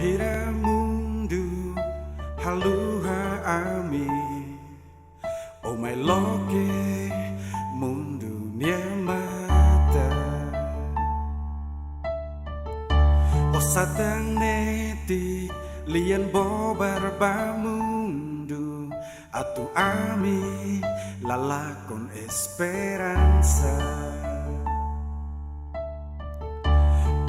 hira mundu haluha ami o mai loke mundu niamata o satang neti lian bobar ba mundu atu ami lalakon esperanza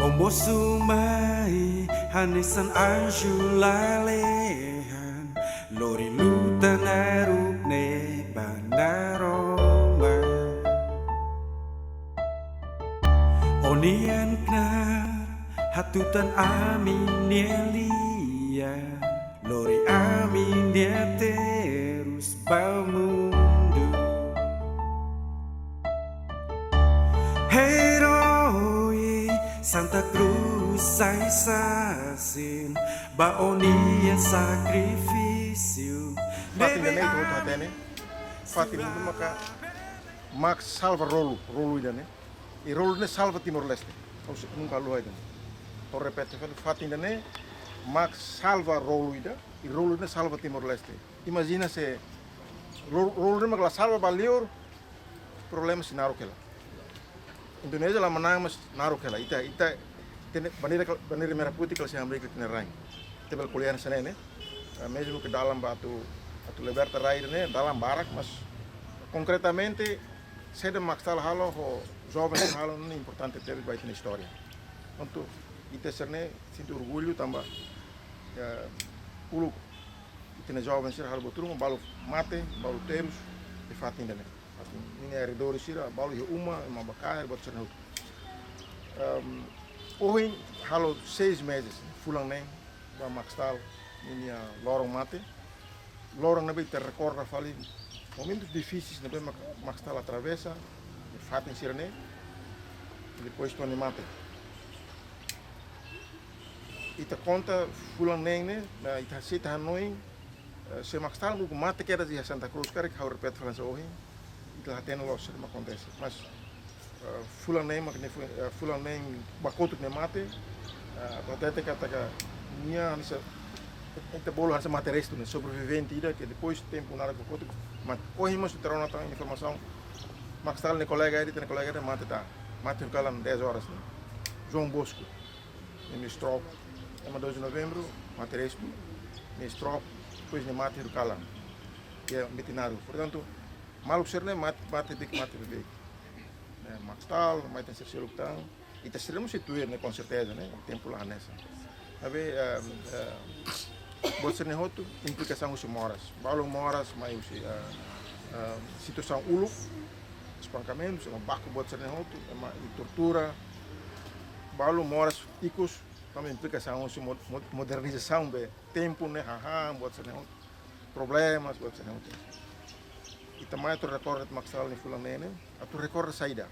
Omo sumai hanisan anju lalehan lori luta naruk ne banaroma Onian knar hatutan ami nielia lori ami dia terus bamundu Santa Cruz sai sasin baonia sacrifício Fatin dane itu hatene Fatin itu maka Max salva rolo idane e rolo ne salva Timor Leste ou nunca lo idane ou repete Fatin dane Max salva rolo ida e rolo ne salva Timor Leste imagina se rolo ne maka salva balior problema se naro kela Indonesia lah menang mas naruh kela ita tene bandeira merah putih kalau si Amerika tene rain tebel kuliah sana ne mesmo que dalam batu liberta raid ne dalam barak mas concretamente sede maxtal halo ho jovens halo ne importante ter baita na história então ita serne sinto orgulho tambah ulu itene jovens halo boturung balu mate balu terus de fatin dane ini hari dori sira balu ya uma bakar buat sana hoje halo 6 meses fulang nem ba maxtal ini lorong mate lorong nabe te recorda fali momentos difíceis nabe maxtal atravessa fatin sira ne depois tone mate ita conta fulang nem ne ita sita hanoi se maxtal bu mate queda de Santa Cruz cara que repete falar hoje ita hatena los ma acontece mas fulang nem fulang nem bakotuk ne mate até kata minha nessa ente bolo hansa mate resto ne sobrevivente ida que depois tempo nada bakotuk mas hoje mas terá uma informação maxtal ne colega aí tem colega mate tá mate calam 10 horas né João Bosco em Strop é 2 de novembro mate resto ne Strop depois ne mate calam que é metinário portanto malu serne mate dik mate bebê maxtal mas tem ser lutão e tá seremos situir né com certeza né tempo lá nessa sabe você ne hotu implicação os moras balu moras mas situação ulu espancamentos uma baco você ne hotu e tortura balu moras icos também implicação os modernização be tempo né você ne hotu problemas você ne hotu e também tu recorda maxal ni fulang nene tu recorda saída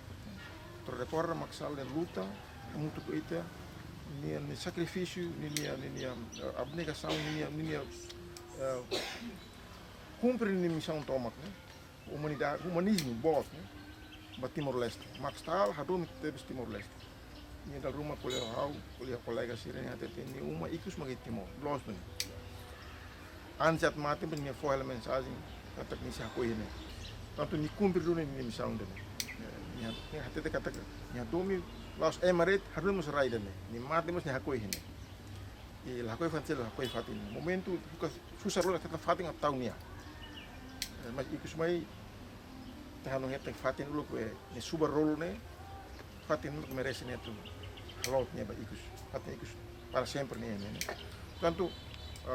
tu recorda maxal ni luta muito ita ni sacrifício ni abnegação ni cumprir ni missão tomak né humanidade humanismo bot né ba Timor Leste maxal hadom teve Timor Leste ni dal rumah kuliah kolega sirene hate ni uma ikus magi Timor los ben anjat mate ben ni foi a mensagem kata ni sa ko ini tanto ni cumprir dulu ni missão dele ni hate kata ni domi los Emirates harus raid ni mate mas ni hakoi ini e la hakoi fancel hakoi fatin momento susah lo kata fatin a tahun mas ikus mai tahano hete fatin dulu ko ni super rolo ne fatin merece ne tu halot ne ba ikus fatin ikus para sempre ne tanto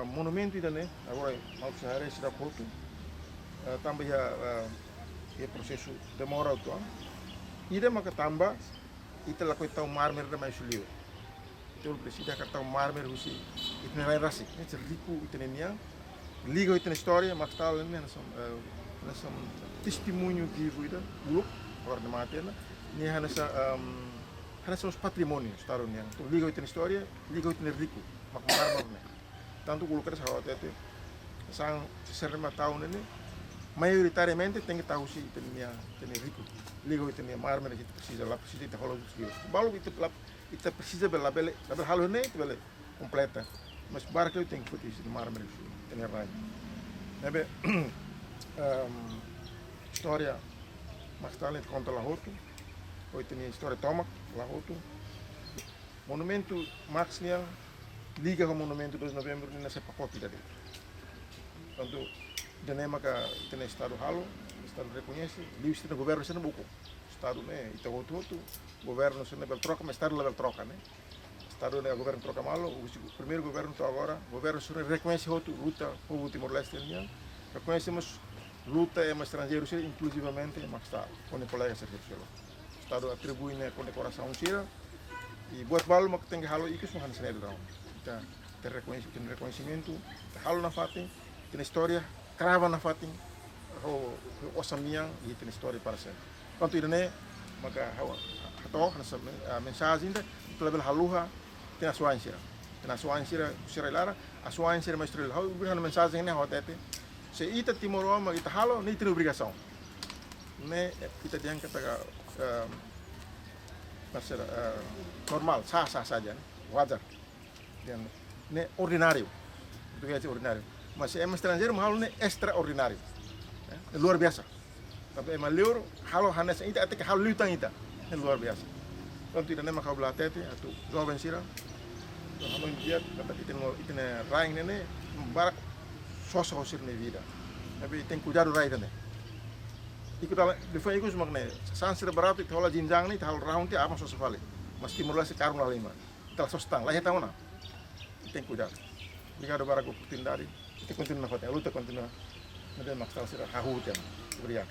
monumento ida ne agora mal sehari sudah foto tambah ya prosesu demora tu ida maka tambah ita lakoi tau marmer da mais liu itu presida ka tau marmer husi itne rai rasi ne riku itne nia ligo itne história maxtal ne nasa testemunho vivo ida uluk orna matena ni hanasa os patrimônios taron yang tu ligo itne história ligo itne riku mak marmer ne tanto uluk ada sawat itu sang serma tahun ini maioritariamente tem que estar usi tem rico ligo tem marmer que precisa lá precisa ter rolo dos balu itu precisa bela halo ne bela completa. Mas para que eu tenho que fazer isso de mar Mercosul, tem raio. Nebe história mais tarde conta Lahoto, hoje tem história Tomac, Lahoto. Monumento Max Niang liga com o monumento 2 de novembro nessa pacote dele. Quando Danema que tem estado halo, o estado reconhece, livre tem governo sendo buco. Estado né, Itaúto, governo sendo level troca, mas estado level troca, né? Estado né, governo troca malo, o primeiro governo está agora, o governo sendo reconhece outra luta povo Timor-Leste niang, reconhecemos luta é estrangeiro inclusivamente mas está com o colega Sergio Cielo. Estado atribui né condecoração tira e buat balu mak tem halo ikis makan senede daun. Tem reconhecimento, halo na fatin, tem história, crava na fatin, o osamiang e tem história para sempre. Quanto isso né, maka hato nessa mensagem ainda, pela haluha tem a sua ansira. Tem a sua ansira siralara, a sua ansira mais estrela. Hau berikan mensagem né hotete. Se ita Timor-Leste kita halo, nem tem obrigação. Né, kita diangkat normal, sah saja, wajar. Dan ne ordinário, itu é ordinário. Mas se é estrangeiro, mahal ne extraordinário, luar biasa. Tapi é melhor, halo hanes ita até que halo lutang ita, é luar biasa. Quando tidak nema kau belah tete, atau jovem sira, halo indiat kata kita ne raing ne barak sosok sir ne vida. Tapi tem cuidado rai tene. Ikut ala, depois ikut semak ne, sansir berapi thola jinjang ni, thal round ti apa sosok vale. Mas Timor-Leste karung lah lima, telah sostang, lah tahu na. Tem cuidado. Jika ada barang oportunidade, kita continua na faten, luta continua. Nanti maksal sira hahu tem, beriak.